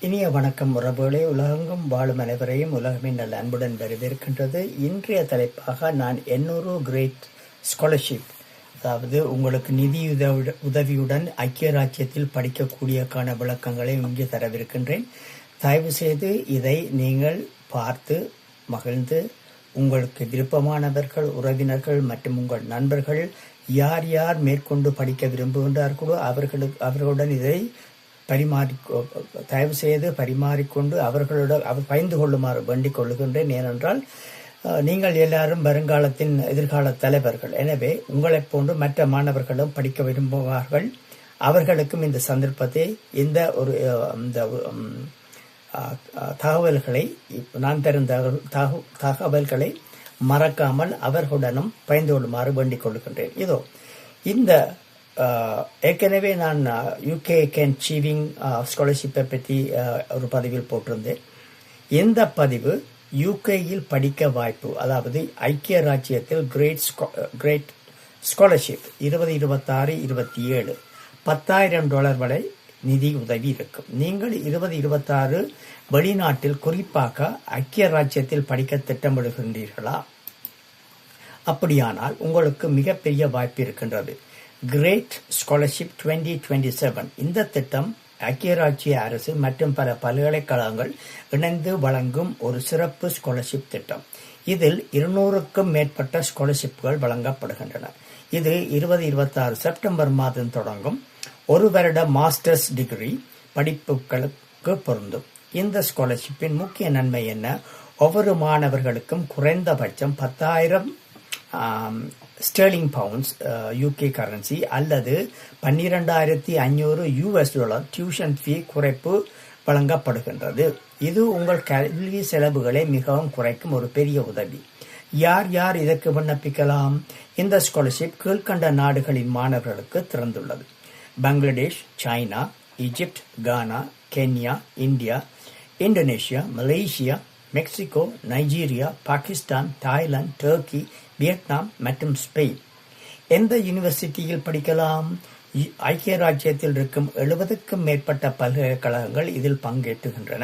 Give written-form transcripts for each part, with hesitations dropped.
இனிய வணக்கம் உறவுகளே. உலகெங்கும் வாழும் அனைவரையும் உலகமே நல்ல அன்புடன் வரவேற்கின்றது. இன்றைய தலைப்பாக நான் 800 கிரேட் ஸ்காலர்ஷிப், அதாவது உங்களுக்கு நிதி உதவியுடன் ஐக்கிய ராஜ்யத்தில் படிக்கக்கூடியக்கான விளக்கங்களை இங்கே தரவிருக்கின்றேன். தயவு செய்து இதை நீங்கள் பார்த்து மகிழ்ந்து உங்களுக்கு விருப்பமானவர்கள், உறவினர்கள் மற்றும் உங்கள் நண்பர்கள் யார் யார் மேற்கொண்டு படிக்க விரும்புகின்றார்களோ அவர்களுடன் இதை தயவு செய்து பரிமாறிக்கொண்டு அவர்களுடன் பகிர்ந்து கொள்ளுமாறு வேண்டிக் கொள்ளுகின்றேன். ஏனென்றால் நீங்கள் எல்லாரும் வருங்காலத்தின் எதிர்கால தலைவர்கள். எனவே உங்களைப் போன்று மற்ற மாணவர்களும் படிக்க விரும்புவார்கள். அவர்களுக்கும் இந்த சந்தர்ப்பத்தை இந்த தகவல்களை நான் தரும் தகவல்களை மறக்காமல் அவர்களுடனும் பகிர்ந்து கொள்ளுமாறு வேண்டிக் கொள்கின்றேன். இதோ இந்த ஏற்கனவே நான் யூகே கேன் அச்சீவிங் ஸ்காலர்ஷிப்பை பற்றி ஒரு பதிவில் போட்டிருந்தேன். இந்த பதிவு யூகேயில் படிக்க வாய்ப்பு, அதாவது ஐக்கிய ராஜ்யத்தில் கிரேட் ஸ்காலர்ஷிப் 2026-27 $10,000 வரை நிதி உதவி இருக்கும். நீங்கள் 2026 வெளிநாட்டில் குறிப்பாக ஐக்கிய ராஜ்யத்தில் படிக்க திட்டமிடுகின்றீர்களா? அப்படியானால் உங்களுக்கு மிகப்பெரிய வாய்ப்பு இருக்கின்றது. கிரேட் ஸ்காலர்ஷிப் 2027 இந்த திட்டம் ஐக்கிய ராஜ்ய அரசு மற்றும் பல பல்கலைக்கழகங்கள் இணைந்து வழங்கும் ஒரு சிறப்பு ஸ்காலர்ஷிப் திட்டம். இதில் 200க்கும் மேற்பட்ட ஸ்காலர்ஷிப்கள் வழங்கப்படுகின்றன. இது 2026 செப்டம்பர் மாதம் தொடங்கும் ஒரு வருட மாஸ்டர்ஸ் டிகிரி படிப்புகளுக்கு பொருந்தும். இந்த ஸ்காலர்ஷிப்பின் முக்கிய நன்மை என்ன? ஒவ்வொரு மாணவர்களுக்கும் குறைந்தபட்சம் 10,000 ஸ்டெர்லிங் பவுண்ட்ஸ் யூகே கரன்சி அல்லது $12,500 டியூஷன் ஃபீ குறைப்பு வழங்கப்படுகின்றது. இது உங்கள் கல்வி செலவுகளை மிகவும் குறைக்கும் ஒரு பெரிய உதவி. யார் யார் இதற்கு விண்ணப்பிக்கலாம்? இந்த ஸ்காலர்ஷிப் கீழ்கண்ட நாடுகளின் மாணவர்களுக்கு திறந்துள்ளது: Bangladesh, China, Egypt, Ghana, Kenya, India, Indonesia, Malaysia, Mexico, Nigeria, Pakistan, Thailand, Turkey, Vietnam மற்றும் ஸ்பெயின். எந்த யூனிவர்சிட்டியில் படிக்கலாம்? ஐக்கிய ராஜ்யத்தில் இருக்கும் 70க்கும் மேற்பட்ட பல்கலைக்கழகங்கள் இதில் பங்கேற்றுகின்றன.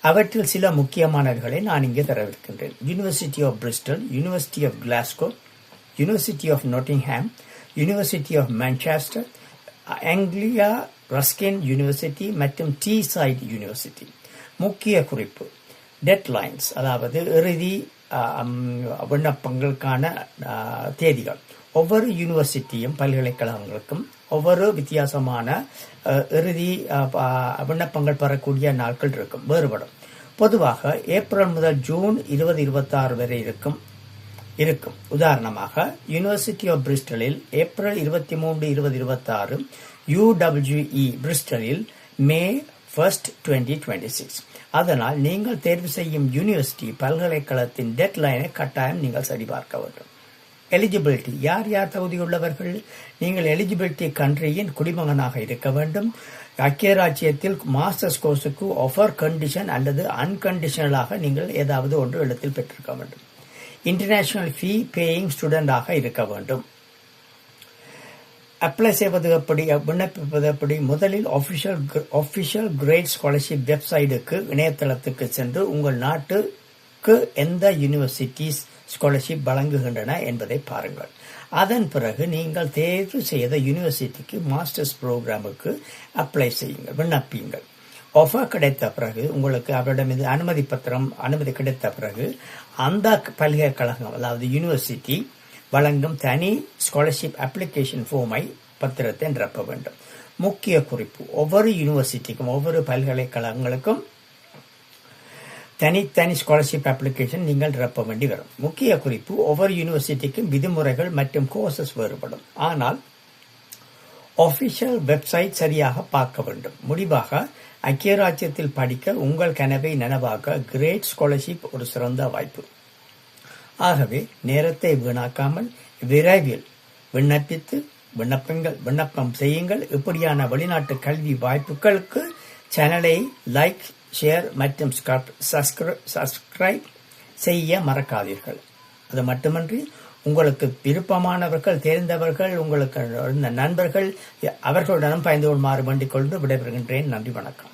அவற்றில் சில முக்கியமானவைகளை நான் இங்கே தரவிருக்கின்றேன்: university of Bristol, university of Glasgow, university of Nottingham, university of Manchester, Anglia Ruskin university மற்றும் டீசைட் யூனிவர்சிட்டி. முக்கிய குறிப்பு: டெட்லைன்ஸ், அதாவது இறுதி விண்ணப்பங்களுக்கான தேதிகள். ஒவ்வொரு யூனிவர்சிட்டியும் பல்கலைக்கழகங்களுக்கும் ஒவ்வொரு வித்தியாசமான இறுதி விண்ணப்பங்கள் பெறக்கூடிய நாட்கள் வேறுபடும். பொதுவாக ஏப்ரல் முதல் ஜூன் 2026 வரை இருக்கும். உதாரணமாக யூனிவர்சிட்டி ஆஃப் பிரிஸ்டலில் ஏப்ரல் 23, 2026, UWE பிரிஸ்டலில் மே 1, 2026. அதனால் நீங்கள் தேர்வு செய்யும் யூனிவர்சிட்டி பல்கலைக்கழகத்தின் டெட்லைனை கட்டாயம் நீங்கள் சரிபார்க்க வேண்டும். எலிஜிபிலிட்டி: யார் யார் தகுதியுள்ளவர்கள்? நீங்கள் எலிஜிபிலிட்டி கண்ட்ரியின் குடிமகனாக இருக்க வேண்டும். ஐக்கிய ராஜ்யத்தில் மாஸ்டர்ஸ் கோர்ஸுக்கு ஆஃபர் கண்டிஷன் அல்லது அன்கண்டிஷனலாக நீங்கள் ஏதாவது ஒன்று எழுத்தில் பெற்றிருக்க வேண்டும். இன்டர்நேஷனல் ஃபீ பேயிங் ஸ்டூடெண்டாக இருக்க வேண்டும். அப்ளை செய்வது எப்படி, விண்ணப்பிப்பது எப்படி? முதலில் ஆஃபிஷியல் கிரேட் ஸ்காலர்ஷிப் வெப்சைட்டுக்கு, இணையதளத்துக்கு சென்று உங்கள் நாட்டுக்கு எந்த யூனிவர்சிட்டிஸ் ஸ்காலர்ஷிப் வழங்குகின்றன என்பதை பாருங்கள். அதன் பிறகு நீங்கள் தேர்வு செய்த யூனிவர்சிட்டிக்கு மாஸ்டர்ஸ் புரோகிராமுக்கு அப்ளை செய்யுங்கள், விண்ணப்பியுங்கள். ஆஃபர் கிடைத்த பிறகு உங்களுக்கு அவரிடம் அனுமதி கிடைத்த பிறகு அந்த பல்கலைக்கழகம், அதாவது யூனிவர்சிட்டி வழங்கும் தனி ஸ்காலர்ஷிப் அப்ளிகேஷன் பத்திரத்தை நிரப்ப வேண்டும். முக்கிய குறிப்பு: ஒவ்வொரு யூனிவர்சிட்டிக்கும் ஒவ்வொரு பல்கலைக்கழகங்களுக்கும் தனித்தனி ஸ்காலர்ஷிப் அப்ளிகேஷன் நீங்கள் நிரப்ப வேண்டி வரும். முக்கிய குறிப்பு: ஒவ்வொரு யூனிவர்சிட்டிக்கும் விதிமுறைகள் மற்றும் கோர்சஸ் வேறுபடும். ஆனால் ஆஃபிஷியல் வெப்சைட் சரியாக பார்க்க வேண்டும். முடிவாக, ஐக்கிய ராஜ்யத்தில் படிக்க உங்கள் கனவை நனவாக்க கிரேட் ஸ்காலர்ஷிப் ஒரு சிறந்த வாய்ப்பு. ஆகவே நேரத்தை வீணாக்காமல் விரைவில் விண்ணப்பம் செய்யுங்கள். இப்படியான வெளிநாட்டு கல்வி வாய்ப்புகளுக்கு சேனலை லைக், ஷேர் மற்றும் சப்ஸ்கிரைப் செய்ய மறக்காதீர்கள். அது மட்டுமன்றி உங்களுக்கு விருப்பமானவர்கள், தெரிந்தவர்கள், உங்களுக்கு நண்பர்கள் அவர்களுடனும் பயந்து கொள்ளுமாறு வேண்டிக் கொண்டு விடைபெறுகின்றேன். நன்றி, வணக்கம்.